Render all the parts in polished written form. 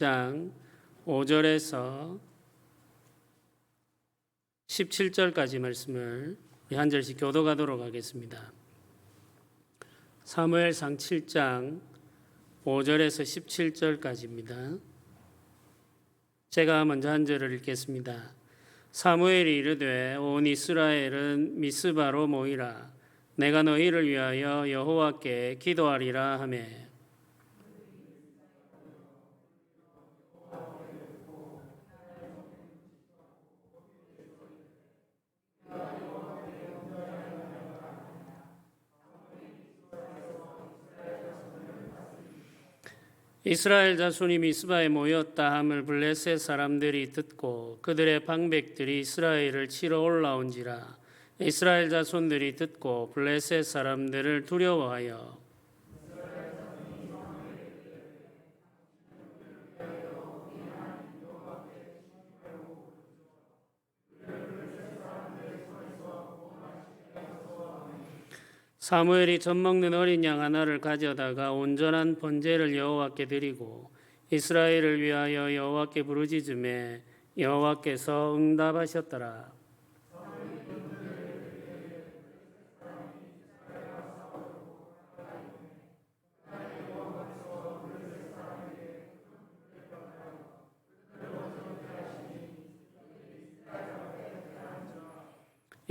장 5절에서 17절까지 말씀을 한 절씩 교도가도록 하겠습니다. 사무엘상 7장 5절에서 17절까지입니다. 제가 먼저 한 절을 읽겠습니다. 사무엘이 이르되 온 이스라엘은 미스바로 모이라. 내가 너희를 위하여 여호와께 기도하리라 하매 이스라엘 자손이 미스바에 모였다 함을 블레셋 사람들이 듣고 그들의 방백들이 이스라엘을 치러 올라온지라. 이스라엘 자손들이 듣고 블레셋 사람들을 두려워하여 사무엘이 젖먹는 어린 양 하나를 가져다가 온전한 번제를 여호와께 드리고 이스라엘을 위하여 여호와께 부르짖음에 여호와께서 응답하셨더라.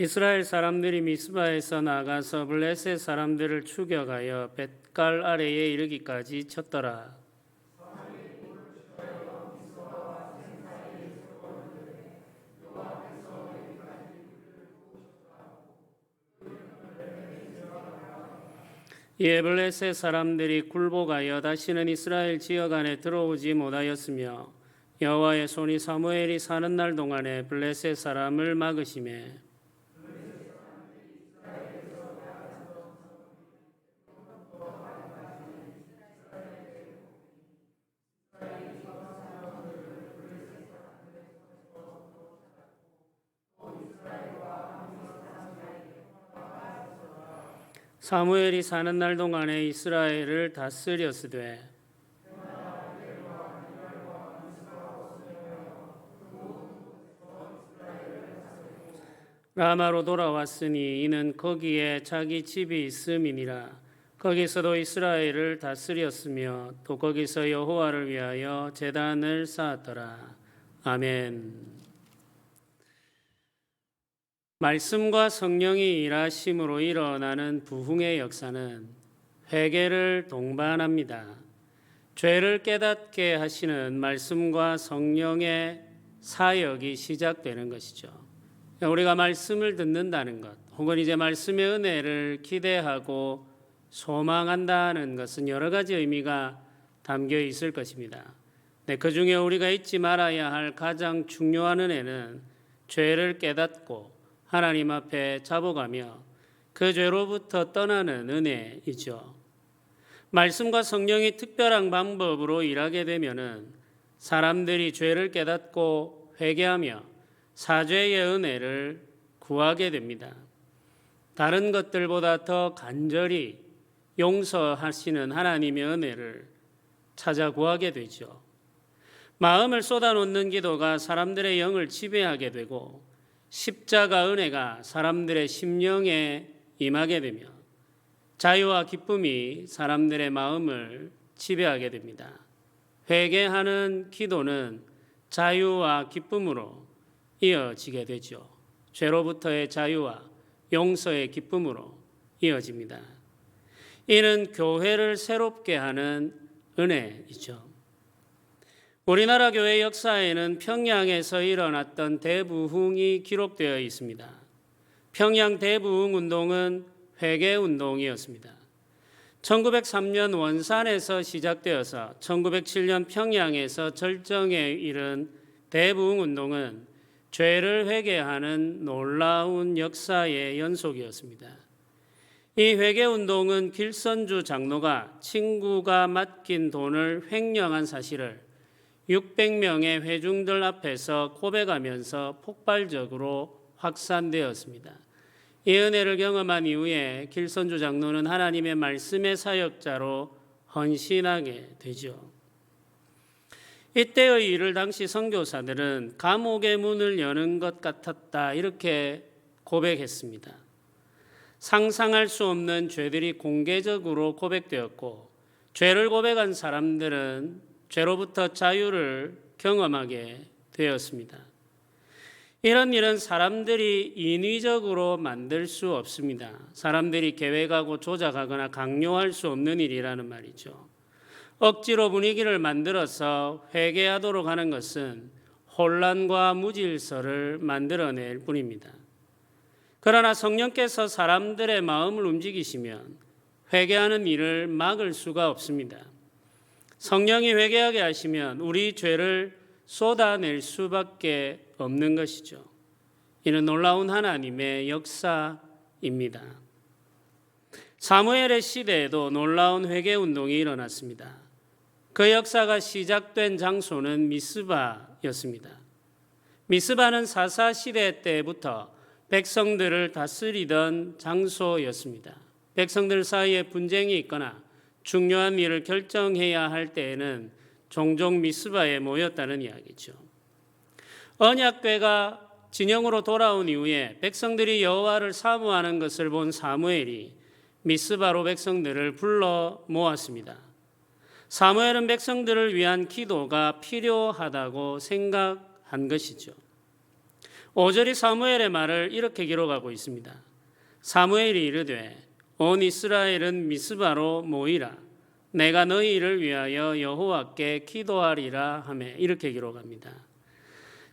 이스라엘 사람들이 미스바에서 나가서 블레셋 사람들을 추격하여 벳갈 아래에 이르기까지 쳤더라. 이에 블레셋 사람들이 굴복하여 다시는 이스라엘 지역 안에 들어오지 못하였으며 여호와의 손이 사무엘이 사는 날 동안에 블레셋 사람을 막으시매 사무엘이 사는 날 동안에 이스라엘을 다스렸으되 라마로 돌아왔으니 이는 거기에 자기 집이 있음이니라. 거기서도 이스라엘을 다스렸으며 또 거기서 여호와를 위하여 제단을 쌓았더라. 아멘. 말씀과 성령이 일하심으로 일어나는 부흥의 역사는 회개를 동반합니다. 죄를 깨닫게 하시는 말씀과 성령의 사역이 시작되는 것이죠. 우리가 말씀을 듣는다는 것, 혹은 이제 말씀의 은혜를 기대하고 소망한다는 것은 여러 가지 의미가 담겨 있을 것입니다. 그 중에 우리가 잊지 말아야 할 가장 중요한 은혜는 죄를 깨닫고 하나님 앞에 잡아가며 그 죄로부터 떠나는 은혜이죠. 말씀과 성령이 특별한 방법으로 일하게 되면은 사람들이 죄를 깨닫고 회개하며 사죄의 은혜를 구하게 됩니다. 다른 것들보다 더 간절히 용서하시는 하나님의 은혜를 찾아 구하게 되죠. 마음을 쏟아놓는 기도가 사람들의 영을 지배하게 되고 십자가 은혜가 사람들의 심령에 임하게 되며 자유와 기쁨이 사람들의 마음을 지배하게 됩니다. 회개하는 기도는 자유와 기쁨으로 이어지게 되죠. 죄로부터의 자유와 용서의 기쁨으로 이어집니다. 이는 교회를 새롭게 하는 은혜이죠. 우리나라 교회 역사에는 평양에서 일어났던 대부흥이 기록되어 있습니다. 평양 대부흥 운동은 회개 운동이었습니다. 1903년 원산에서 시작되어서 1907년 평양에서 절정에 이른 대부흥 운동은 죄를 회개하는 놀라운 역사의 연속이었습니다. 이 회개 운동은 길선주 장로가 친구가 맡긴 돈을 횡령한 사실을 600명의 회중들 앞에서 고백하면서 폭발적으로 확산되었습니다. 이 은혜를 경험한 이후에 길선주 장로는 하나님의 말씀의 사역자로 헌신하게 되죠. 이때의 일을 당시 선교사들은 감옥의 문을 여는 것 같았다, 이렇게 고백했습니다. 상상할 수 없는 죄들이 공개적으로 고백되었고, 죄를 고백한 사람들은 죄로부터 자유를 경험하게 되었습니다. 이런 일은 사람들이 인위적으로 만들 수 없습니다. 사람들이 계획하고 조작하거나 강요할 수 없는 일이라는 말이죠. 억지로 분위기를 만들어서 회개하도록 하는 것은 혼란과 무질서를 만들어낼 뿐입니다. 그러나 성령께서 사람들의 마음을 움직이시면 회개하는 일을 막을 수가 없습니다. 성령이 회개하게 하시면 우리 죄를 쏟아낼 수밖에 없는 것이죠. 이는 놀라운 하나님의 역사입니다. 사무엘의 시대에도 놀라운 회개 운동이 일어났습니다. 그 역사가 시작된 장소는 미스바였습니다. 미스바는 사사 시대 때부터 백성들을 다스리던 장소였습니다. 백성들 사이에 분쟁이 있거나 중요한 일을 결정해야 할 때에는 종종 미스바에 모였다는 이야기죠. 언약궤가 진영으로 돌아온 이후에 백성들이 여호와를 사모하는 것을 본 사무엘이 미스바로 백성들을 불러 모았습니다. 사무엘은 백성들을 위한 기도가 필요하다고 생각한 것이죠. 5절이 사무엘의 말을 이렇게 기록하고 있습니다. 사무엘이 이르되 온 이스라엘은 미스바로 모이라. 내가 너희를 위하여 여호와께 기도하리라 하며 이렇게 기록합니다.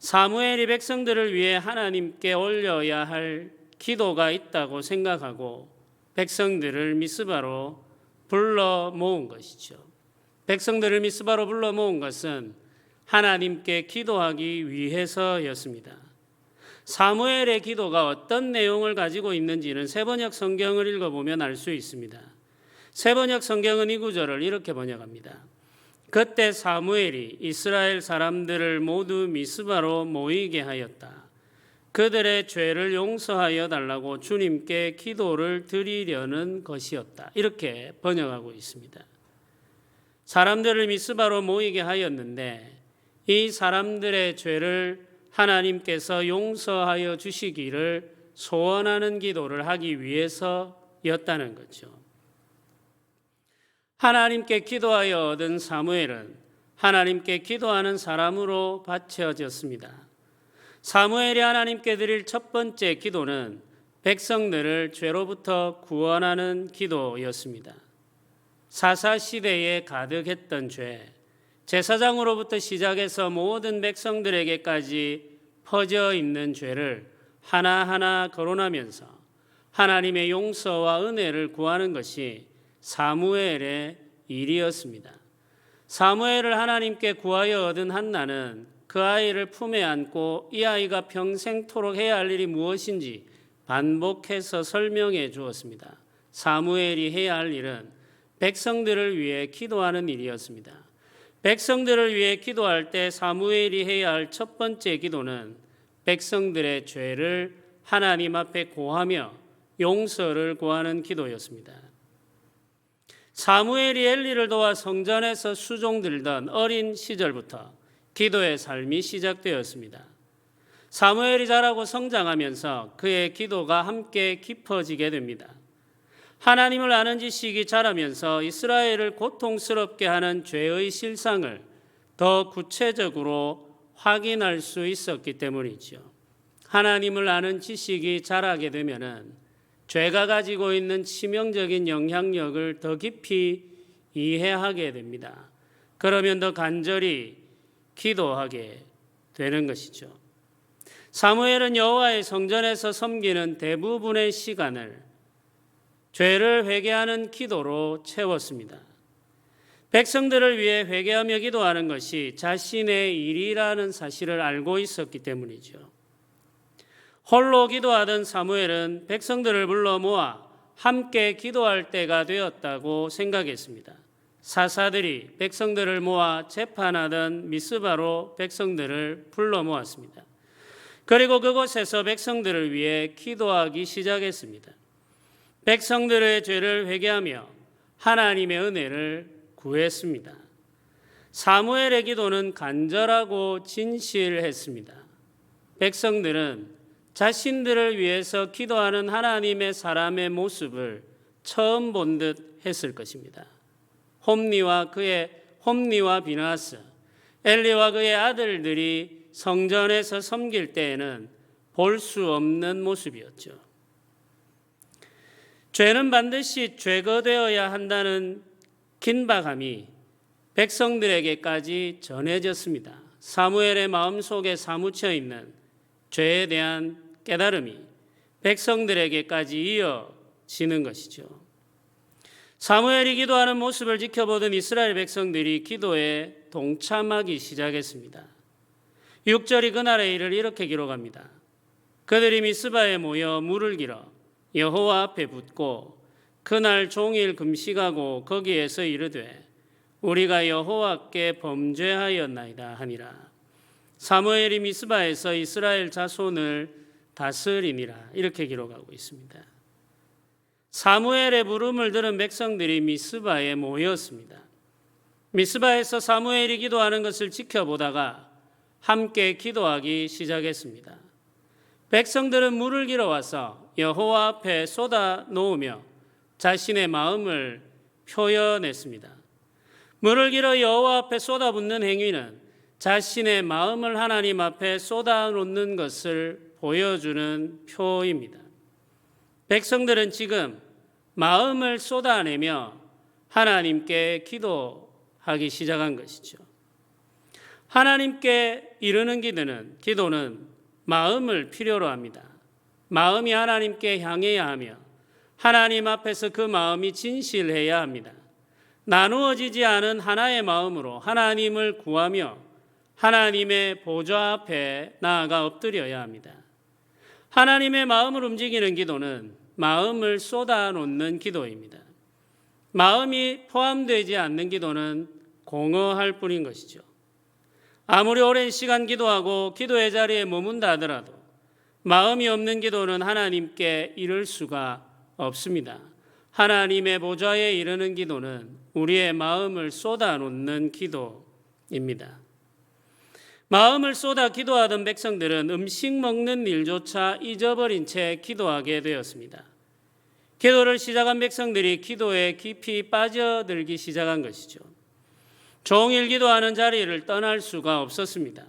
사무엘이 백성들을 위해 하나님께 올려야 할 기도가 있다고 생각하고 백성들을 미스바로 불러 모은 것이죠. 백성들을 미스바로 불러 모은 것은 하나님께 기도하기 위해서였습니다. 사무엘의 기도가 어떤 내용을 가지고 있는지는 세번역 성경을 읽어보면 알 수 있습니다. 세번역 성경은 이 구절을 이렇게 번역합니다. 그때 사무엘이 이스라엘 사람들을 모두 미스바로 모이게 하였다. 그들의 죄를 용서하여 달라고 주님께 기도를 드리려는 것이었다. 이렇게 번역하고 있습니다. 사람들을 미스바로 모이게 하였는데 이 사람들의 죄를 하나님께서 용서하여 주시기를 소원하는 기도를 하기 위해서였다는 거죠. 하나님께 기도하여 얻은 사무엘은 하나님께 기도하는 사람으로 바쳐졌습니다. 사무엘이 하나님께 드릴 첫 번째 기도는 백성들을 죄로부터 구원하는 기도였습니다. 사사시대에 가득했던 죄, 제사장으로부터 시작해서 모든 백성들에게까지 퍼져 있는 죄를 하나하나 거론하면서 하나님의 용서와 은혜를 구하는 것이 사무엘의 일이었습니다. 사무엘을 하나님께 구하여 얻은 한나는 그 아이를 품에 안고 이 아이가 평생토록 해야 할 일이 무엇인지 반복해서 설명해 주었습니다. 사무엘이 해야 할 일은 백성들을 위해 기도하는 일이었습니다. 백성들을 위해 기도할 때 사무엘이 해야 할 첫 번째 기도는 백성들의 죄를 하나님 앞에 고하며 용서를 구하는 기도였습니다. 사무엘이 엘리를 도와 성전에서 수종 들던 어린 시절부터 기도의 삶이 시작되었습니다. 사무엘이 자라고 성장하면서 그의 기도가 함께 깊어지게 됩니다. 하나님을 아는 지식이 자라면서 이스라엘을 고통스럽게 하는 죄의 실상을 더 구체적으로 확인할 수 있었기 때문이죠. 하나님을 아는 지식이 자라게 되면은 죄가 가지고 있는 치명적인 영향력을 더 깊이 이해하게 됩니다. 그러면 더 간절히 기도하게 되는 것이죠. 사무엘은 여호와의 성전에서 섬기는 대부분의 시간을 죄를 회개하는 기도로 채웠습니다. 백성들을 위해 회개하며 기도하는 것이 자신의 일이라는 사실을 알고 있었기 때문이죠. 홀로 기도하던 사무엘은 백성들을 불러 모아 함께 기도할 때가 되었다고 생각했습니다. 사사들이 백성들을 모아 재판하던 미스바로 백성들을 불러 모았습니다. 그리고 그곳에서 백성들을 위해 기도하기 시작했습니다. 백성들의 죄를 회개하며 하나님의 은혜를 구했습니다. 사무엘의 기도는 간절하고 진실했습니다. 백성들은 자신들을 위해서 기도하는 하나님의 사람의 모습을 처음 본 듯 했을 것입니다. 홈리와 비나스, 엘리와 그의 아들들이 성전에서 섬길 때에는 볼 수 없는 모습이었죠. 죄는 반드시 제거되어야 한다는 긴박함이 백성들에게까지 전해졌습니다. 사무엘의 마음속에 사무쳐 있는 죄에 대한 깨달음이 백성들에게까지 이어지는 것이죠. 사무엘이 기도하는 모습을 지켜보던 이스라엘 백성들이 기도에 동참하기 시작했습니다. 6절이 그날의 일을 이렇게 기록합니다. 그들이 미스바에 모여 물을 길어 여호와 앞에 붓고 그날 종일 금식하고 거기에서 이르되 우리가 여호와께 범죄하였나이다 하니라. 사무엘이 미스바에서 이스라엘 자손을 다스리니라 이렇게 기록하고 있습니다. 사무엘의 부름을 들은 백성들이 미스바에 모였습니다. 미스바에서 사무엘이 기도하는 것을 지켜보다가 함께 기도하기 시작했습니다. 백성들은 물을 길어와서 여호와 앞에 쏟아 놓으며 자신의 마음을 표현했습니다. 물을 길어 여호와 앞에 쏟아붓는 행위는 자신의 마음을 하나님 앞에 쏟아놓는 것을 보여주는 표입니다. 백성들은 지금 마음을 쏟아내며 하나님께 기도하기 시작한 것이죠. 하나님께 이르는 기도는 마음을 필요로 합니다. 마음이 하나님께 향해야 하며 하나님 앞에서 그 마음이 진실해야 합니다. 나누어지지 않은 하나의 마음으로 하나님을 구하며 하나님의 보좌 앞에 나아가 엎드려야 합니다. 하나님의 마음을 움직이는 기도는 마음을 쏟아놓는 기도입니다. 마음이 포함되지 않는 기도는 공허할 뿐인 것이죠. 아무리 오랜 시간 기도하고 기도의 자리에 머문다 하더라도 마음이 없는 기도는 하나님께 이를 수가 없습니다. 하나님의 보좌에 이르는 기도는 우리의 마음을 쏟아놓는 기도입니다. 마음을 쏟아 기도하던 백성들은 음식 먹는 일조차 잊어버린 채 기도하게 되었습니다. 기도를 시작한 백성들이 기도에 깊이 빠져들기 시작한 것이죠. 종일 기도하는 자리를 떠날 수가 없었습니다.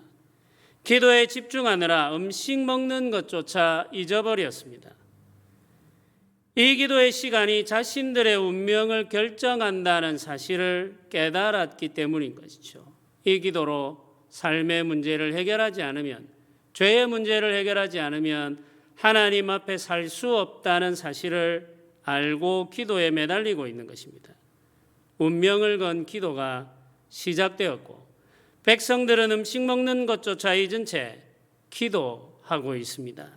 기도에 집중하느라 음식 먹는 것조차 잊어버렸습니다. 이 기도의 시간이 자신들의 운명을 결정한다는 사실을 깨달았기 때문인 것이죠. 이 기도로 삶의 문제를 해결하지 않으면, 죄의 문제를 해결하지 않으면 하나님 앞에 살 수 없다는 사실을 알고 기도에 매달리고 있는 것입니다. 운명을 건 기도가 시작되었고 백성들은 음식 먹는 것조차 잊은 채 기도하고 있습니다.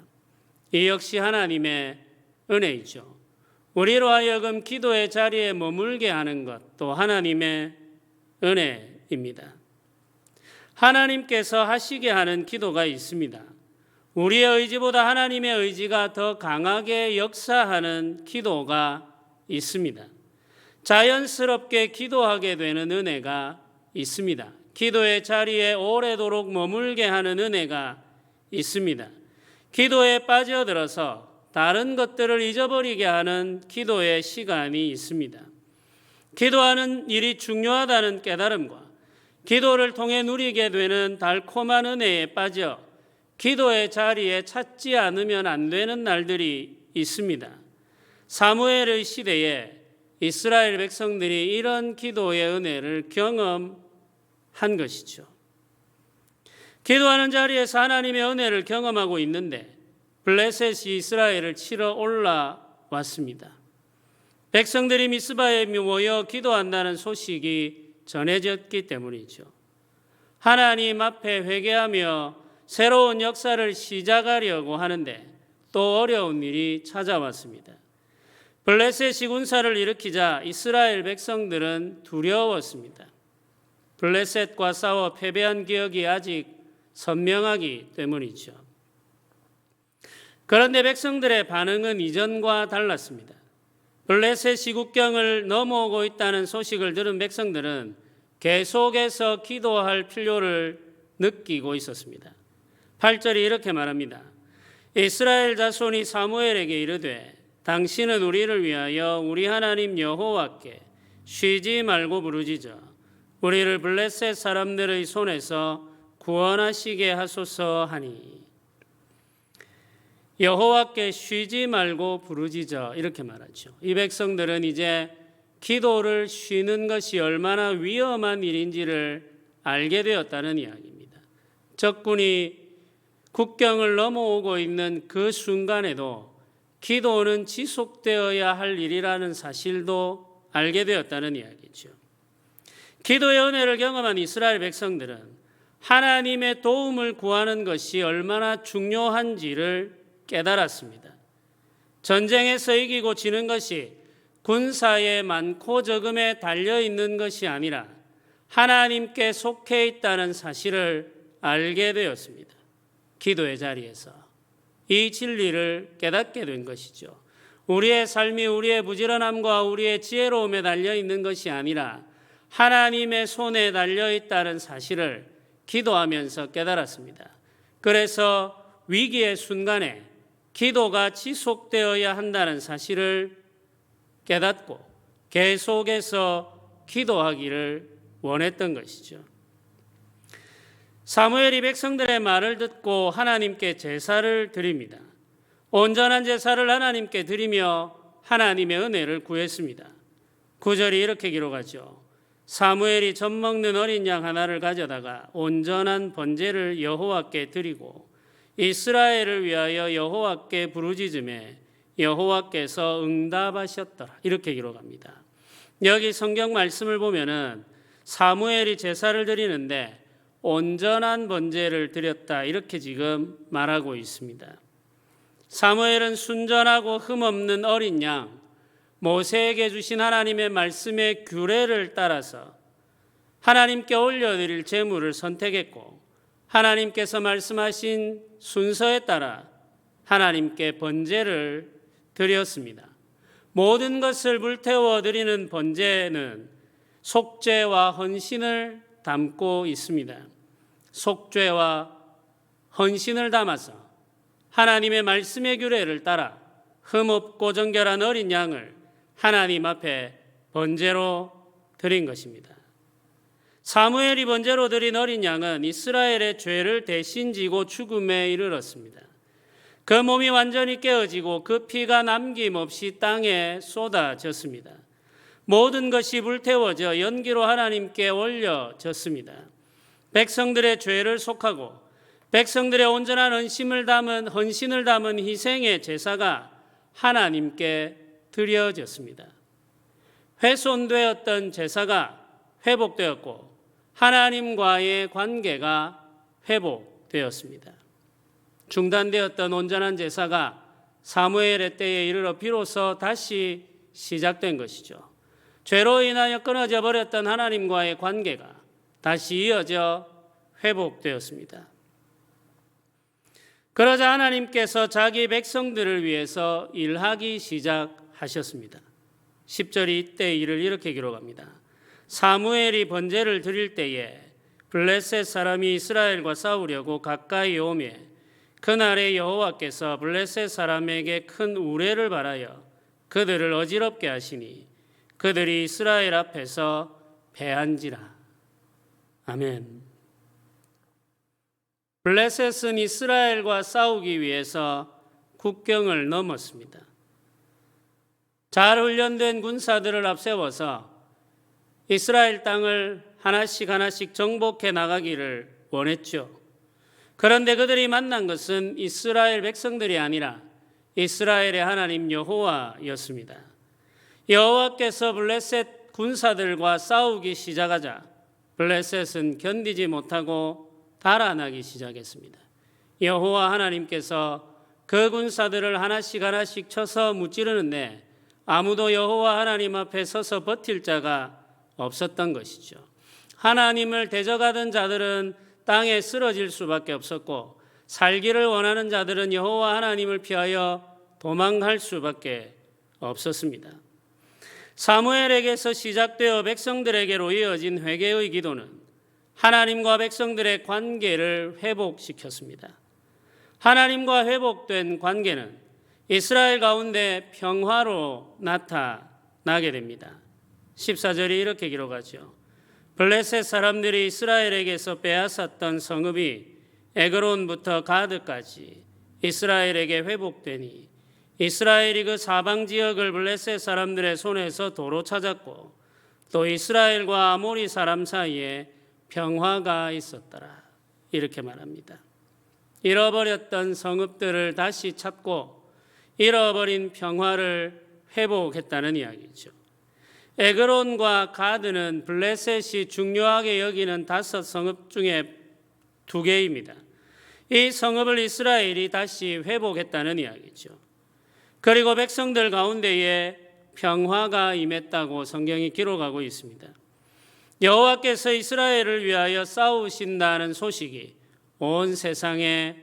이 역시 하나님의 은혜이죠. 우리로 하여금 기도의 자리에 머물게 하는 것도 하나님의 은혜입니다. 하나님께서 하시게 하는 기도가 있습니다. 우리의 의지보다 하나님의 의지가 더 강하게 역사하는 기도가 있습니다. 자연스럽게 기도하게 되는 은혜가 있습니다. 기도의 자리에 오래도록 머물게 하는 은혜가 있습니다. 기도에 빠져들어서 다른 것들을 잊어버리게 하는 기도의 시간이 있습니다. 기도하는 일이 중요하다는 깨달음과 기도를 통해 누리게 되는 달콤한 은혜에 빠져 기도의 자리에 찾지 않으면 안 되는 날들이 있습니다. 사무엘의 시대에 이스라엘 백성들이 이런 기도의 은혜를 경험한 것이죠. 기도하는 자리에서 하나님의 은혜를 경험하고 있는데 블레셋이 이스라엘을 치러 올라왔습니다. 백성들이 미스바에 모여 기도한다는 소식이 전해졌기 때문이죠. 하나님 앞에 회개하며 새로운 역사를 시작하려고 하는데 또 어려운 일이 찾아왔습니다. 블레셋이 군사를 일으키자 이스라엘 백성들은 두려웠습니다. 블레셋과 싸워 패배한 기억이 아직 선명하기 때문이죠. 그런데 백성들의 반응은 이전과 달랐습니다. 블레셋이 국경을 넘어오고 있다는 소식을 들은 백성들은 계속해서 기도할 필요를 느끼고 있었습니다. 8절이 이렇게 말합니다. 이스라엘 자손이 사무엘에게 이르되 당신은 우리를 위하여 우리 하나님 여호와께 쉬지 말고 부르짖어 우리를 블레셋 사람들의 손에서 구원하시게 하소서 하니, 여호와께 쉬지 말고 부르짖어 이렇게 말하죠. 이 백성들은 이제 기도를 쉬는 것이 얼마나 위험한 일인지를 알게 되었다는 이야기입니다. 적군이 국경을 넘어오고 있는 그 순간에도 기도는 지속되어야 할 일이라는 사실도 알게 되었다는 이야기죠. 기도의 은혜를 경험한 이스라엘 백성들은 하나님의 도움을 구하는 것이 얼마나 중요한지를 깨달았습니다. 전쟁에서 이기고 지는 것이 군사의 많고 적음에 달려있는 것이 아니라 하나님께 속해 있다는 사실을 알게 되었습니다. 기도의 자리에서 이 진리를 깨닫게 된 것이죠. 우리의 삶이 우리의 부지런함과 우리의 지혜로움에 달려있는 것이 아니라 하나님의 손에 달려있다는 사실을 기도하면서 깨달았습니다. 그래서 위기의 순간에 기도가 지속되어야 한다는 사실을 깨닫고 계속해서 기도하기를 원했던 것이죠. 사무엘이 백성들의 말을 듣고 하나님께 제사를 드립니다. 온전한 제사를 하나님께 드리며 하나님의 은혜를 구했습니다. 9절이 이렇게 기록하죠. 사무엘이 젖 먹는 어린 양 하나를 가져다가 온전한 번제를 여호와께 드리고 이스라엘을 위하여 여호와께 부르짖음에 여호와께서 응답하셨더라. 이렇게 기록합니다. 여기 성경 말씀을 보면은 사무엘이 제사를 드리는데 온전한 번제를 드렸다. 이렇게 지금 말하고 있습니다. 사무엘은 순전하고 흠없는 어린 양, 모세에게 주신 하나님의 말씀의 규례를 따라서 하나님께 올려드릴 제물을 선택했고 하나님께서 말씀하신 순서에 따라 하나님께 번제를 드렸습니다. 모든 것을 불태워 드리는 번제는 속죄와 헌신을 담고 있습니다. 속죄와 헌신을 담아서 하나님의 말씀의 규례를 따라 흠없고 정결한 어린 양을 하나님 앞에 번제로 드린 것입니다. 사무엘이 번제로 드린 어린 양은 이스라엘의 죄를 대신 지고 죽음에 이르렀습니다. 그 몸이 완전히 깨어지고 그 피가 남김없이 땅에 쏟아졌습니다. 모든 것이 불태워져 연기로 하나님께 올려졌습니다. 백성들의 죄를 속하고 백성들의 온전한 헌신을 담은 희생의 제사가 하나님께 드려졌습니다. 훼손되었던 제사가 회복되었고 하나님과의 관계가 회복되었습니다. 중단되었던 온전한 제사가 사무엘의 때에 이르러 비로소 다시 시작된 것이죠. 죄로 인하여 끊어져 버렸던 하나님과의 관계가 다시 이어져 회복되었습니다. 그러자 하나님께서 자기 백성들을 위해서 일하기 시작하셨습니다. 10절이 이때 일을 이렇게 기록합니다. 사무엘이 번제를 드릴 때에 블레셋 사람이 이스라엘과 싸우려고 가까이 오매 그날에 여호와께서 블레셋 사람에게 큰 우레를 발하여 그들을 어지럽게 하시니 그들이 이스라엘 앞에서 패한지라. 아멘. 블레셋은 이스라엘과 싸우기 위해서 국경을 넘었습니다. 잘 훈련된 군사들을 앞세워서 이스라엘 땅을 하나씩 정복해 나가기를 원했죠. 그런데 그들이 만난 것은 이스라엘 백성들이 아니라 이스라엘의 하나님 여호와였습니다. 여호와께서 블레셋 군사들과 싸우기 시작하자 블레셋은 견디지 못하고 달아나기 시작했습니다. 여호와 하나님께서 그 군사들을 하나씩 쳐서 무찌르는데 아무도 여호와 하나님 앞에 서서 버틸 자가 없었던 것이죠. 하나님을 대적하던 자들은 땅에 쓰러질 수밖에 없었고 살기를 원하는 자들은 여호와 하나님을 피하여 도망갈 수밖에 없었습니다. 사무엘에게서 시작되어 백성들에게로 이어진 회개의 기도는 하나님과 백성들의 관계를 회복시켰습니다. 하나님과 회복된 관계는 이스라엘 가운데 평화로 나타나게 됩니다. 14절이 이렇게 기록하죠. 블레셋 사람들이 이스라엘에게서 빼앗았던 성읍이 에그론부터 가드까지 이스라엘에게 회복되니 이스라엘이 그 사방 지역을 블레셋 사람들의 손에서 도로 찾았고 또 이스라엘과 아모리 사람 사이에 평화가 있었더라. 이렇게 말합니다. 잃어버렸던 성읍들을 다시 찾고 잃어버린 평화를 회복했다는 이야기죠. 에그론과 가드는 블레셋이 중요하게 여기는 5 성읍 중에 2개입니다. 이 성읍을 이스라엘이 다시 회복했다는 이야기죠. 그리고 백성들 가운데에 평화가 임했다고 성경이 기록하고 있습니다. 여호와께서 이스라엘을 위하여 싸우신다는 소식이 온 세상에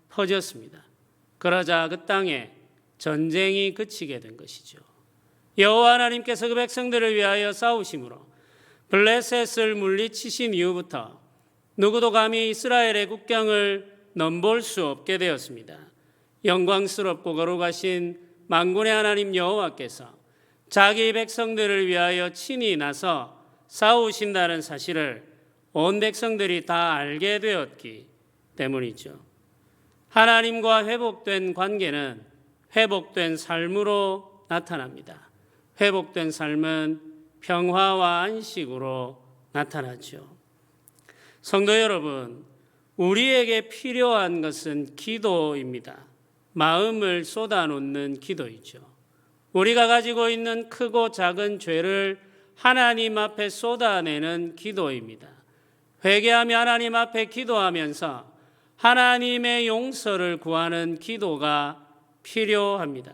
퍼졌습니다. 그러자 그 땅에 전쟁이 그치게 된 것이죠. 여호와 하나님께서 그 백성들을 위하여 싸우심으로 블레셋을 물리치신 이후부터 누구도 감히 이스라엘의 국경을 넘볼 수 없게 되었습니다. 영광스럽고 거룩하신 만군의 하나님 여호와께서 자기 백성들을 위하여 친히 나서 싸우신다는 사실을 온 백성들이 다 알게 되었기 때문이죠. 하나님과 회복된 관계는 회복된 삶으로 나타납니다. 회복된 삶은 평화와 안식으로 나타나죠. 성도 여러분, 우리에게 필요한 것은 기도입니다. 마음을 쏟아놓는 기도이죠. 우리가 가지고 있는 크고 작은 죄를 하나님 앞에 쏟아내는 기도입니다. 회개하며 하나님 앞에 기도하면서 하나님의 용서를 구하는 기도가 필요합니다.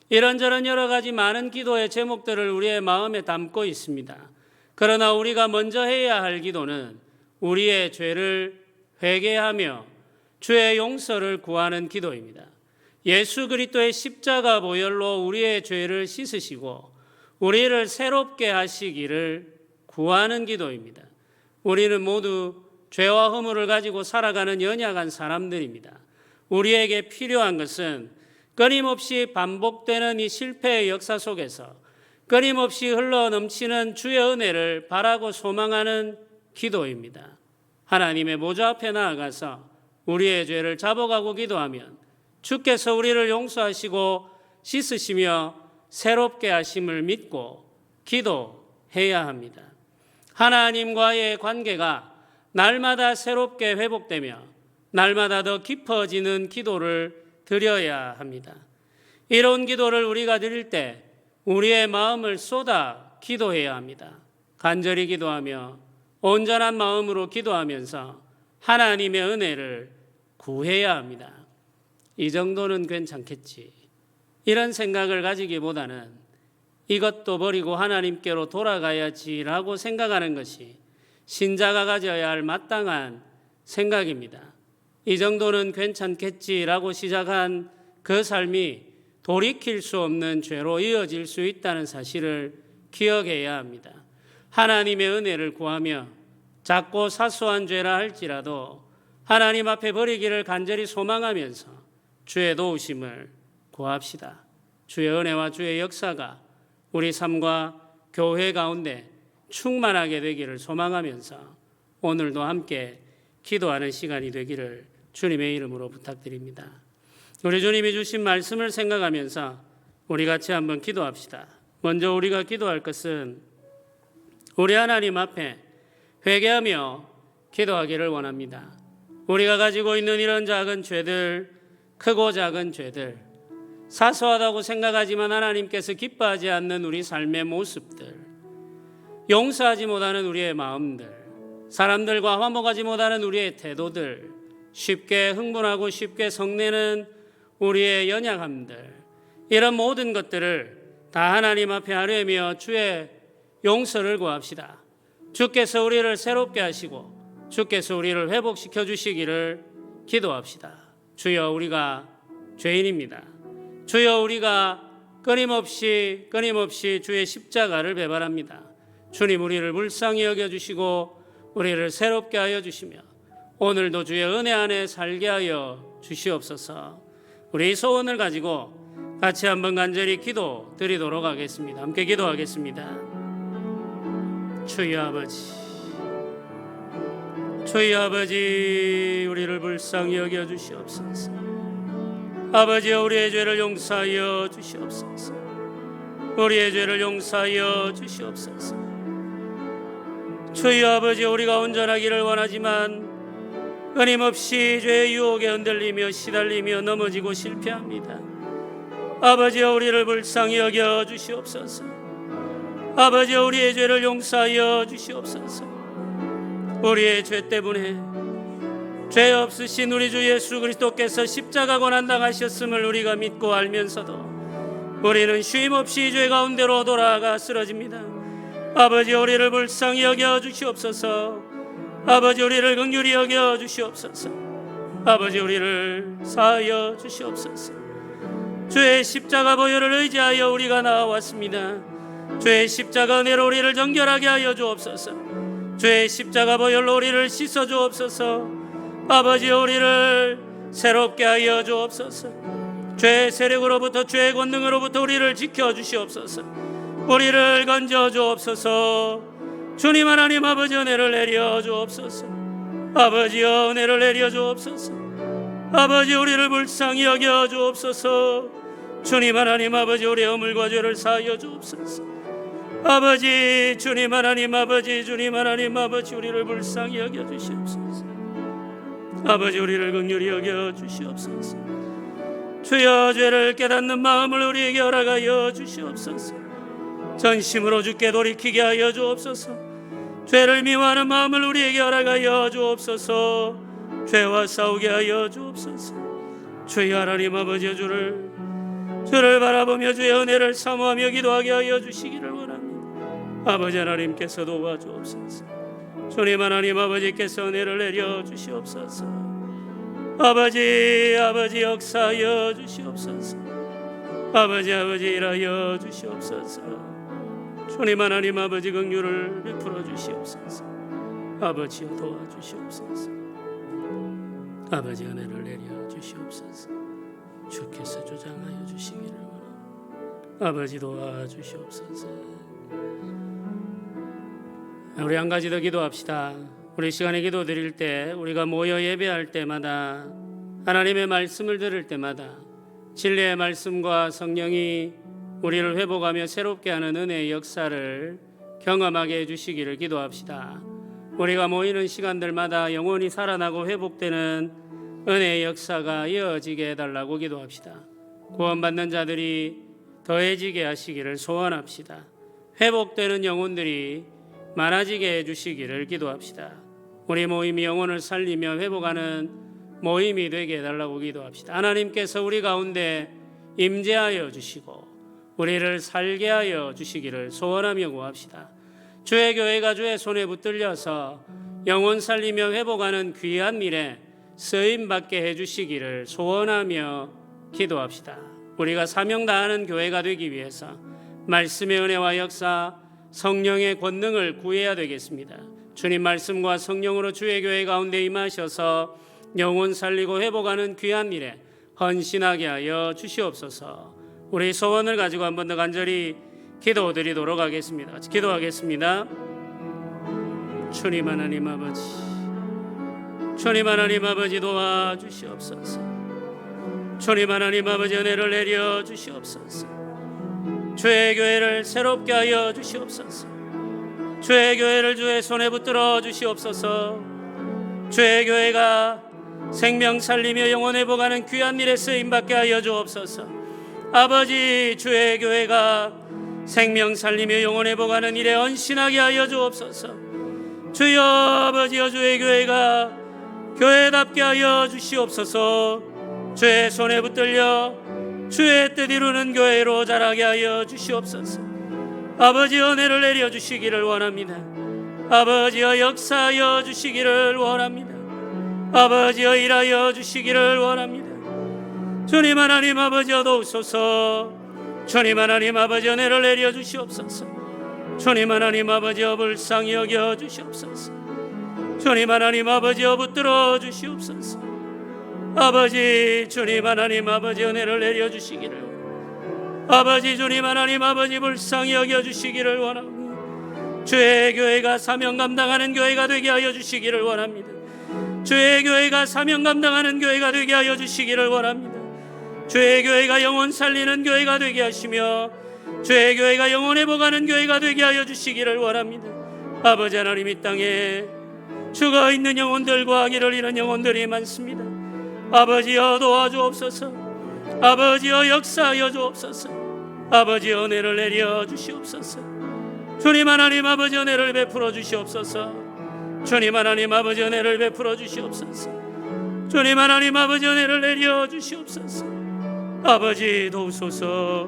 이런저런 여러 가지 많은 기도의 제목들을 우리의 마음에 담고 있습니다. 그러나 우리가 먼저 해야 할 기도는 우리의 죄를 회개하며 주의 용서를 구하는 기도입니다. 예수 그리스도의 십자가 보혈로 우리의 죄를 씻으시고 우리를 새롭게 하시기를 구하는 기도입니다. 우리는 모두 죄와 허물을 가지고 살아가는 연약한 사람들입니다. 우리에게 필요한 것은 끊임없이 반복되는 이 실패의 역사 속에서 끊임없이 흘러넘치는 주의 은혜를 바라고 소망하는 기도입니다. 하나님의 보좌 앞에 나아가서 우리의 죄를 잡아가고 기도하면 주께서 우리를 용서하시고 씻으시며 새롭게 하심을 믿고 기도해야 합니다. 하나님과의 관계가 날마다 새롭게 회복되며 날마다 더 깊어지는 기도를 드려야 합니다. 이런 기도를 우리가 드릴 때 우리의 마음을 쏟아 기도해야 합니다. 간절히 기도하며 온전한 마음으로 기도하면서 하나님의 은혜를 구해야 합니다. 이 정도는 괜찮겠지. 이런 생각을 가지기보다는 이것도 버리고 하나님께로 돌아가야지라고 생각하는 것이 신자가 가져야 할 마땅한 생각입니다. 이 정도는 괜찮겠지라고 시작한 그 삶이 돌이킬 수 없는 죄로 이어질 수 있다는 사실을 기억해야 합니다. 하나님의 은혜를 구하며 작고 사소한 죄라 할지라도 하나님 앞에 버리기를 간절히 소망하면서 주의 도우심을 구합시다. 주의 은혜와 주의 역사가 우리 삶과 교회 가운데 충만하게 되기를 소망하면서 오늘도 함께 기도하는 시간이 되기를 주님의 이름으로 부탁드립니다. 우리 주님이 주신 말씀을 생각하면서 우리 같이 한번 기도합시다. 먼저 우리가 기도할 것은 우리 하나님 앞에 회개하며 기도하기를 원합니다. 우리가 가지고 있는 이런 작은 죄들, 크고 작은 죄들, 사소하다고 생각하지만 하나님께서 기뻐하지 않는 우리 삶의 모습들, 용서하지 못하는 우리의 마음들, 사람들과 화목하지 못하는 우리의 태도들, 쉽게 흥분하고 쉽게 성내는 우리의 연약함들, 이런 모든 것들을 다 하나님 앞에 아뢰며 주의 용서를 구합시다. 주께서 우리를 새롭게 하시고 주께서 우리를 회복시켜 주시기를 기도합시다. 주여, 우리가 죄인입니다. 주여, 우리가 끊임없이 주의 십자가를 배반합니다. 주님, 우리를 불쌍히 여겨주시고 우리를 새롭게 하여 주시며 오늘도 주의 은혜 안에 살게 하여 주시옵소서. 우리 소원을 가지고 같이 한번 간절히 기도 드리도록 하겠습니다. 함께 기도하겠습니다. 주여 아버지, 주여 아버지, 우리를 불쌍히 여겨 주시옵소서. 아버지여, 우리의 죄를 용서하여 주시옵소서. 우리의 죄를 용서하여 주시옵소서. 주여 아버지, 우리가 온전하기를 원하지만 끊임없이 죄의 유혹에 흔들리며 시달리며 넘어지고 실패합니다. 아버지여, 우리를 불쌍히 여겨 주시옵소서. 아버지여, 우리의 죄를 용서하여 주시옵소서. 우리의 죄 때문에 죄 없으신 우리 주 예수 그리스도께서 십자가 고난 당하셨음을 우리가 믿고 알면서도 우리는 쉼없이 죄 가운데로 돌아가 쓰러집니다. 아버지, 우리를 불쌍히 여겨 주시옵소서. 아버지, 우리를 긍휼히 여겨 주시옵소서. 아버지, 우리를 사하여 주시옵소서. 주의 십자가 보혈을 의지하여 우리가 나와왔습니다. 주의 십자가 은혜로 우리를 정결하게 하여 주옵소서. 주의 십자가 보혈로 우리를 씻어 주옵소서. 아버지, 우리를 새롭게 하여 주옵소서. 죄의 세력으로부터 죄의 권능으로부터 우리를 지켜 주시옵소서. 우리를 건져 주옵소서. 주님 하나님 아버지, 은혜를 내려 주옵소서. 아버지여, 은혜를 내려 주옵소서. 아버지, 우리를 불쌍히 여겨 주옵소서. 주님 하나님 아버지, 우리의 허물과 죄를 사하여 주옵소서. 아버지, 주님 하나님 아버지, 주님 하나님 아버지, 우리를 불쌍히 여겨 주시옵소서. 아버지, 우리를 긍휼히 여겨 주시옵소서. 주여, 죄를 깨닫는 마음을 우리에게 허락하여 주시옵소서. 전심으로 주께 돌이키게 하여 주옵소서. 죄를 미워하는 마음을 우리에게 허락하여 주옵소서. 죄와 싸우게 하여 주옵소서. 주여 하나님 아버지, 주를 바라보며 주의 은혜를 사모하며 기도하게 하여 주시기를 원합니다. 아버지 하나님께서 도와주옵소서. 주님 하나님 아버지께서 은혜를 내려 주시옵소서. 아버지 역사하여 주시옵소서. 아버지 일하여 주시옵소서. 주님 하나님 아버지, 긍휼을 베풀어 주시옵소서. 아버지여, 도와주시옵소서. 아버지, 은혜를 내려 주시옵소서. 주께서 주장하여 주시기를 원합니다. 아버지, 도와주시옵소서. 우리 한 가지 더 기도합시다. 우리 시간에 기도 드릴 때, 우리가 모여 예배할 때마다, 하나님의 말씀을 들을 때마다 진리의 말씀과 성령이 우리를 회복하며 새롭게 하는 은혜의 역사를 경험하게 해주시기를 기도합시다. 우리가 모이는 시간들마다 영혼이 살아나고 회복되는 은혜의 역사가 이어지게 해달라고 기도합시다. 구원받는 자들이 더해지게 하시기를 소원합시다. 회복되는 영혼들이 많아지게 해주시기를 기도합시다. 우리 모임이 영혼을 살리며 회복하는 모임이 되게 해달라고 기도합시다. 하나님께서 우리 가운데 임재하여 주시고 우리를 살게 하여 주시기를 소원하며 구합시다. 주의 교회가 주의 손에 붙들려서 영혼 살리며 회복하는 귀한 일에 쓰임받게 해주시기를 소원하며 기도합시다. 우리가 사명 다하는 교회가 되기 위해서 말씀의 은혜와 역사, 성령의 권능을 구해야 되겠습니다. 주님 말씀과 성령으로 주의 교회 가운데 임하셔서 영혼 살리고 회복하는 귀한 일에 헌신하게 하여 주시옵소서. 우리 소원을 가지고 한 번 더 간절히 기도드리도록 하겠습니다. 같이 기도하겠습니다. 주님 하나님 아버지, 주님 하나님 아버지, 도와주시옵소서. 주님 하나님 아버지, 은혜를 내려 주시옵소서. 주의 교회를 새롭게 하여 주시옵소서. 주의 교회를 주의 손에 붙들어 주시옵소서. 주의 교회가 생명 살리며 영혼 회복하는 귀한 일에 쓰임받게 하여 주옵소서. 아버지, 주의 교회가 생명 살리며 영혼 회복하는 일에 헌신하게 하여 주옵소서. 주여, 아버지여, 주의 교회가 교회답게 하여 주시옵소서. 주의 손에 붙들려 주의 뜻 이루는 교회로 자라게 하여 주시옵소서. 아버지, 은혜를 내려 주시기를 원합니다. 아버지여, 역사하여 주시기를 원합니다. 아버지여, 일하여 주시기를 원합니다. 주님 하나님 아버지여, 도우소서. 주님 하나님 아버지 은혜를 내려 주시옵소서. 주님 하나님 아버지 불쌍히 여겨 주시옵소서. 주님 하나님 아버지 붙들어 주시옵소서. 아버지 주님 하나님 아버지 은혜를 내려 주시기를, 아버지 주님 하나님 아버지 불쌍히 여겨 주시기를 원합니다. 주의 교회가 사명 감당하는 교회가 되게 하여 주시기를 원합니다. 주의 교회가 사명 감당하는 교회가 되게 하여 주시기를 원합니다. 주의 교회가 영혼 살리는 교회가 되게 하시며 주의 교회가 영혼 회복하는 교회가 되게 하여 주시기를 원합니다. 아버지 하나님, 이 땅에 죽어 있는 영혼들과 길을 잃은 영혼들이 많습니다. 아버지여 도와주옵소서. 아버지여 역사하여 주옵소서. 아버지 은혜를 내려 주시옵소서. 주님 하나님 아버지 은혜를 베풀어 주시옵소서. 주님 하나님 아버지 은혜를 베풀어 주시옵소서. 주님 하나님 아버지 은혜를 내려 주시옵소서. 아버지 도우소서.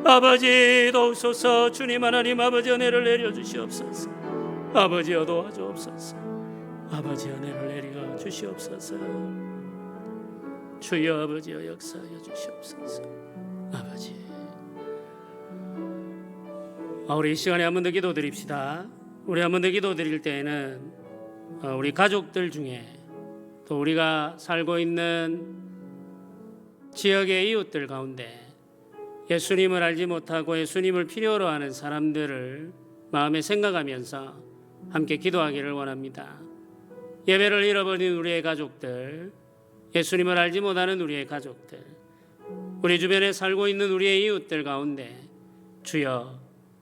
아버지 도우소서. 주님 하나님 아버지 은혜를 내려 주시옵소서. 아버지여 도와주옵소서. 아버지 은혜를 내려 주시옵소서. 주여 아버지여 역사하여 주시옵소서. 아버지, 우리 이 시간에 한 번 더 기도드립시다. 우리 한 번 더 기도드릴 때에는 우리 가족들 중에 또 우리가 살고 있는 지역의 이웃들 가운데 예수님을 알지 못하고 예수님을 필요로 하는 사람들을 마음에 생각하면서 함께 기도하기를 원합니다. 예배를 잃어버린 우리의 가족들, 예수님을 알지 못하는 우리의 가족들, 우리 주변에 살고 있는 우리의 이웃들 가운데 주여,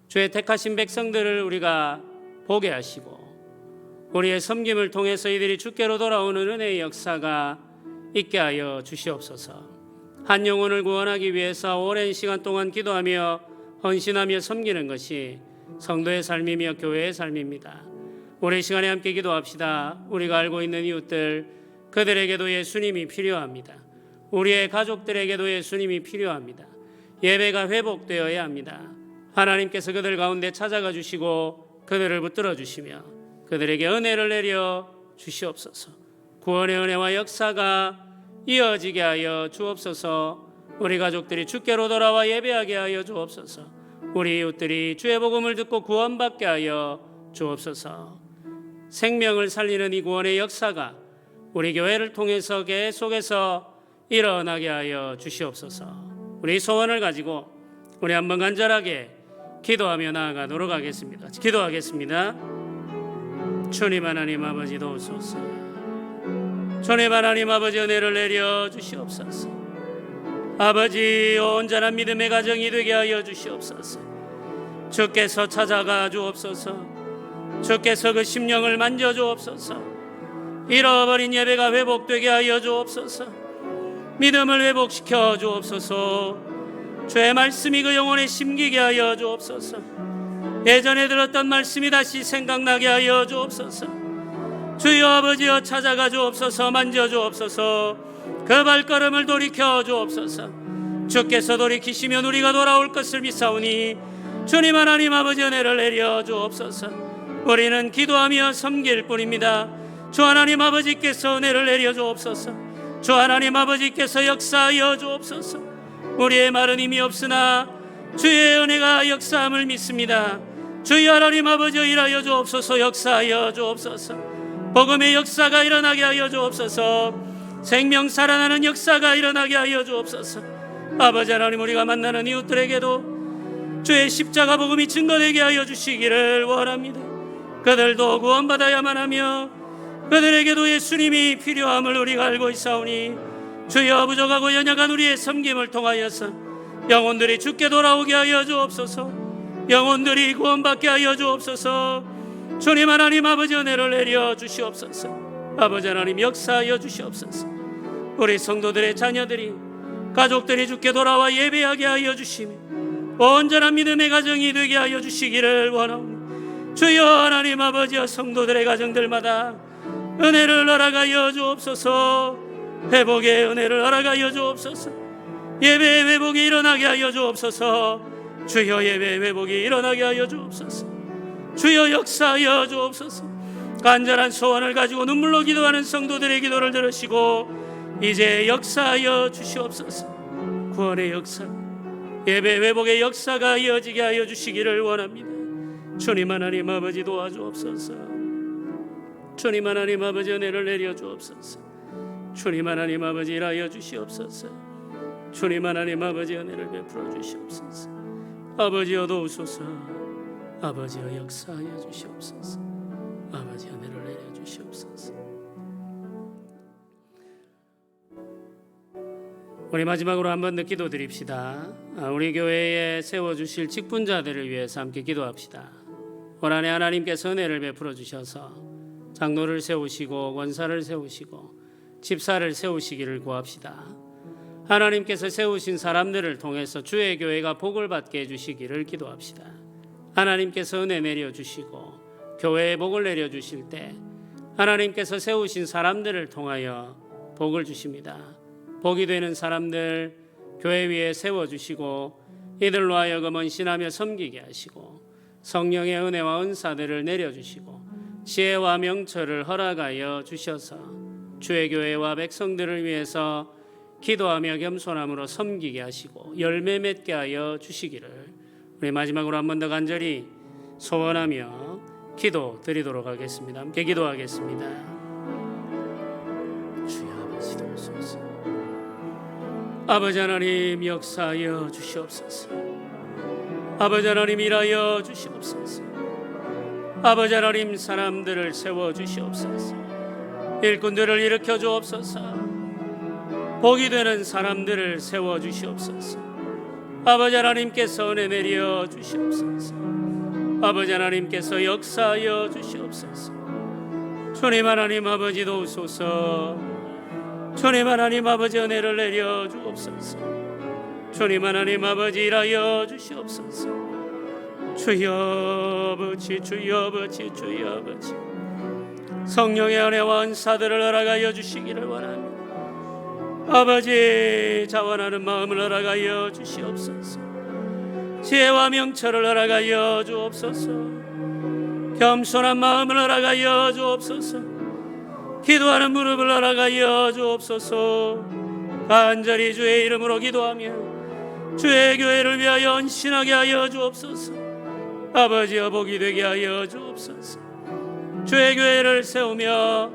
주의 택하신 백성들을 우리가 보게 하시고 우리의 섬김을 통해서 이들이 주께로 돌아오는 은혜의 역사가 있게 하여 주시옵소서. 한 영혼을 구원하기 위해서 오랜 시간 동안 기도하며 헌신하며 섬기는 것이 성도의 삶이며 교회의 삶입니다. 우리 시간에 함께 기도합시다. 우리가 알고 있는 이웃들, 그들에게도 예수님이 필요합니다. 우리의 가족들에게도 예수님이 필요합니다. 예배가 회복되어야 합니다. 하나님께서 그들 가운데 찾아가 주시고 그들을 붙들어 주시며 그들에게 은혜를 내려 주시옵소서. 구원의 은혜와 역사가 이어지게 하여 주옵소서. 우리 가족들이 주께로 돌아와 예배하게 하여 주옵소서. 우리 이웃들이 주의 복음을 듣고 구원받게 하여 주옵소서. 생명을 살리는 이 구원의 역사가 우리 교회를 통해서 계속해서 일어나게 하여 주시옵소서. 우리 소원을 가지고 우리 한번 간절하게 기도하며 나아가도록 하겠습니다. 기도하겠습니다. 주님 하나님 아버지 도우소서. 주님 하나님 아버지 은혜를 내려 주시옵소서. 아버지 온전한 믿음의 가정이 되게 하여 주시옵소서. 주께서 찾아가 주옵소서. 주께서 그 심령을 만져 주옵소서. 잃어버린 예배가 회복되게 하여 주옵소서. 믿음을 회복시켜 주옵소서. 주의 말씀이 그 영혼에 심기게 하여 주옵소서. 예전에 들었던 말씀이 다시 생각나게 하여 주옵소서. 주여 아버지여 찾아가 주옵소서. 만져 주옵소서. 그 발걸음을 돌이켜 주옵소서. 주께서 돌이키시면 우리가 돌아올 것을 믿사오니 주님 하나님 아버지 은혜를 내려 주옵소서. 우리는 기도하며 섬길 뿐입니다. 주 하나님 아버지께서 은혜를 내려 주옵소서. 주 하나님 아버지께서 역사하여 주옵소서. 우리의 말은 힘이 없으나 주의 은혜가 역사함을 믿습니다. 주여 하나님 아버지 일하여 주옵소서. 역사하여 주옵소서. 복음의 역사가 일어나게 하여 주옵소서. 생명 살아나는 역사가 일어나게 하여 주옵소서. 아버지 하나님, 우리가 만나는 이웃들에게도 주의 십자가 복음이 증거되게 하여 주시기를 원합니다. 그들도 구원받아야만 하며 그들에게도 예수님이 필요함을 우리가 알고 있사오니 주여 부족하고 연약한 우리의 섬김을 통하여서 영혼들이 주께 돌아오게 하여 주옵소서. 영혼들이 구원받게 하여 주옵소서. 주님 하나님 아버지 은혜를 내려 주시옵소서. 아버지 하나님 역사하여 주시옵소서. 우리 성도들의 자녀들이 가족들이 주께 돌아와 예배하게 하여 주시며 온전한 믿음의 가정이 되게 하여 주시기를 원합니다. 주여 하나님 아버지여 성도들의 가정들마다 은혜를 허락하여 주옵소서. 회복의 은혜를 허락하여 주옵소서. 예배의 회복이 일어나게 하여 주옵소서. 주여 예배의 회복이 일어나게 하여 주옵소서. 주여 역사하여 주옵소서. 간절한 소원을 가지고 눈물로 기도하는 성도들의 기도를 들으시고 이제 역사하여 주시옵소서. 구원의 역사, 예배 회복의 역사가 이어지게 하여 주시기를 원합니다. 주님 하나님 아버지 도와주옵소서. 주님 하나님 아버지 은혜를 내려 주옵소서. 주님 하나님 아버지 일하여 주시옵소서. 주님 하나님 아버지 은혜를 베풀어 주시옵소서. 아버지여 도우소서. 아버지여 역사하여 주시옵소서. 아버지 은혜를 내려 주시옵소서. 우리 마지막으로 한번 더 기도드립시다. 우리 교회에 세워주실 직분자들을 위해서 함께 기도합시다. 올 한해 하나님께서 은혜를 베풀어 주셔서 장로를 세우시고 권사를 세우시고 집사를 세우시기를 구합시다. 하나님께서 세우신 사람들을 통해서 주의 교회가 복을 받게 해주시기를 기도합시다. 하나님께서 은혜 내려주시고 교회에 복을 내려주실 때 하나님께서 세우신 사람들을 통하여 복을 주십니다. 복이 되는 사람들 교회 위에 세워주시고 이들로 하여금 헌신하며 섬기게 하시고 성령의 은혜와 은사들을 내려주시고 지혜와 명철을 허락하여 주셔서 주의 교회와 백성들을 위해서 기도하며 겸손함으로 섬기게 하시고 열매 맺게 하여 주시기를 우리 마지막으로 한 번 더 간절히 소원하며 기도 드리도록 하겠습니다. 함께 기도하겠습니다. 주여 아버지 도우소서. 아버지 하나님 역사하여 주시옵소서. 아버지 하나님 일하여 주시옵소서. 아버지 하나님 사람들을 세워 주시옵소서. 일꾼들을 일으켜 주옵소서. 복이 되는 사람들을 세워 주시옵소서. 아버지 하나님께서 은혜 내려 주시옵소서. 아버지 하나님께서 역사하여 주시옵소서. 주님 하나님 아버지 도우소서. 주님 하나님 아버지 은혜를 내려 주옵소서. 주님 하나님 아버지 일하여 주시옵소서. 주여 아버지 주여 아버지 주여 아버지 성령의 은혜와 은사들을 허락하여 주시기를 원합니다. 아버지 자원하는 마음을 허락하여 주시옵소서. 지혜와 명철을 허락하여 주옵소서. 겸손한 마음을 허락하여 주옵소서. 기도하는 무릎을 허락하여 주옵소서. 간절히 주의 이름으로 기도하며 주의 교회를 위하여 헌신하게 하여 주옵소서. 아버지여 복이 되게 하여 주옵소서. 주의 교회를 세우며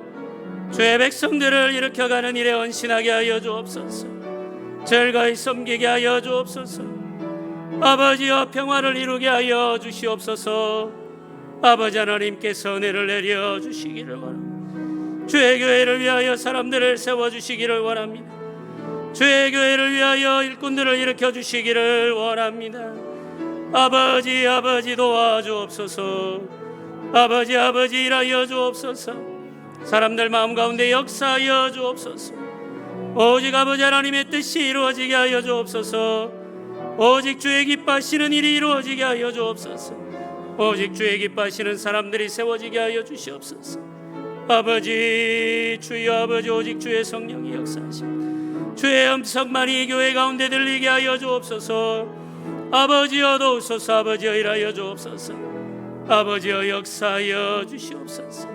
주의 백성들을 일으켜가는 일에 헌신하게 하여 주옵소서. 즐거이 섬기게 하여 주옵소서. 아버지여 평화를 이루게 하여 주시옵소서. 아버지 하나님께서 은혜를 내려 주시기를 원합니다. 주의 교회를 위하여 사람들을 세워주시기를 원합니다. 주의 교회를 위하여 일꾼들을 일으켜 주시기를 원합니다. 아버지 아버지 도와주옵소서. 아버지 아버지 일하여 주옵소서. 사람들 마음 가운데 역사하여 주옵소서. 오직 아버지 하나님의 뜻이 이루어지게 하여 주옵소서. 오직 주의 기뻐하시는 일이 이루어지게 하여 주옵소서. 오직 주의 기뻐하시는 사람들이 세워지게 하여 주시옵소서. 아버지 주여 아버지 오직 주의 성령이 역사하시고 주의 음성만이 교회 가운데 들리게 하여 주옵소서. 아버지여 도우소서. 아버지여 일하여 주옵소서. 아버지여 역사하여 주시옵소서.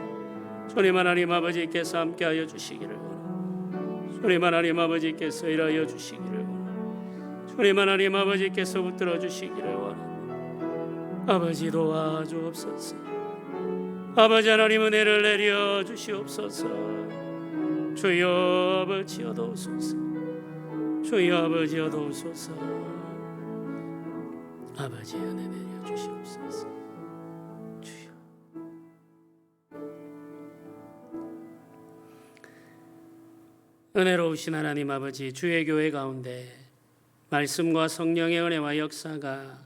주님 하나님 아버지께서 함께하여 주시기를 원합니다. 주님 하나님 아버지께서 일하여 주시기를 원합니다. 주님 하나님 아버지께서 붙들어 주시기를 원합니다. 아버지 도와주옵소서. 아버지 하나님 은혜를 내려 주시옵소서. 주여 아버지여 도우소서. 주여 아버지여 도우소서. 아버지 은혜 내려 주시옵소서. 주여. 은혜로우신 하나님 아버지 주의 교회 가운데 말씀과 성령의 은혜와 역사가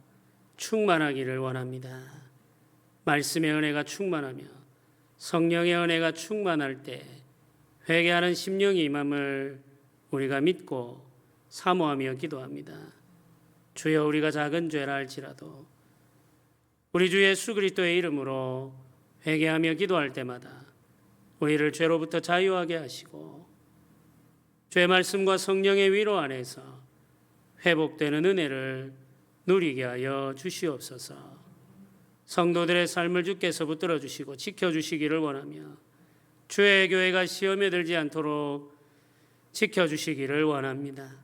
충만하기를 원합니다. 말씀의 은혜가 충만하며 성령의 은혜가 충만할 때 회개하는 심령이 임함을 우리가 믿고 사모하며 기도합니다. 주여 우리가 작은 죄라 할지라도 우리 주 예수 그리스도의 이름으로 회개하며 기도할 때마다 우리를 죄로부터 자유하게 하시고 죄 말씀과 성령의 위로 안에서 회복되는 은혜를 누리게 하여 주시옵소서. 성도들의 삶을 주께서 붙들어 주시고 지켜주시기를 원하며 주의 교회가 시험에 들지 않도록 지켜주시기를 원합니다.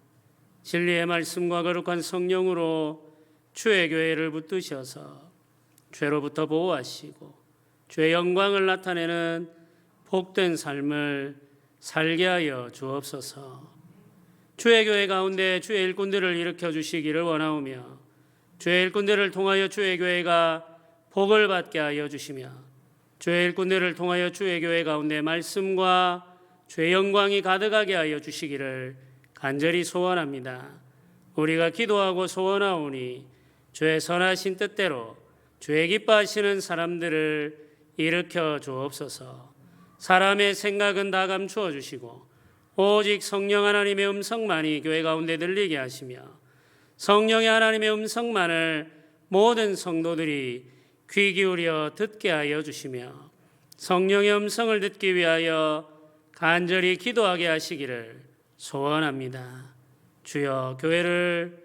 진리의 말씀과 거룩한 성령으로 주의 교회를 붙드셔서 죄로부터 보호하시고 주의 영광을 나타내는 복된 삶을 살게 하여 주옵소서. 주의 교회 가운데 주의 일꾼들을 일으켜 주시기를 원하오며 주의 일꾼들을 통하여 주의 교회가 복을 받게 하여 주시며 주의 일꾼들을 통하여 주의 교회 가운데 말씀과 주의 영광이 가득하게 하여 주시기를 간절히 소원합니다. 우리가 기도하고 소원하오니 주의 선하신 뜻대로 주의 기뻐하시는 사람들을 일으켜 주옵소서. 사람의 생각은 다 감추어 주시고 오직 성령 하나님의 음성만이 교회 가운데 들리게 하시며 성령의 하나님의 음성만을 모든 성도들이 귀 기울여 듣게 하여 주시며 성령의 음성을 듣기 위하여 간절히 기도하게 하시기를 소원합니다. 주여 교회를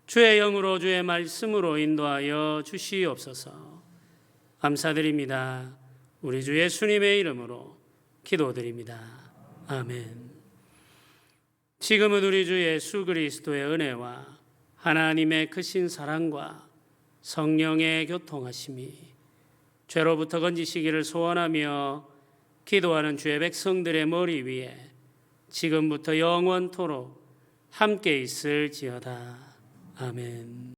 주의 영으로 주의 말씀으로 인도하여 주시옵소서. 감사드립니다. 우리 주 예수님의 이름으로 기도드립니다. 아멘. 지금은 우리 주 예수 그리스도의 은혜와 하나님의 크신 사랑과 성령의 교통하심이 죄로부터 건지시기를 소원하며 기도하는 주의 백성들의 머리 위에 지금부터 영원토록 함께 있을지어다. 아멘.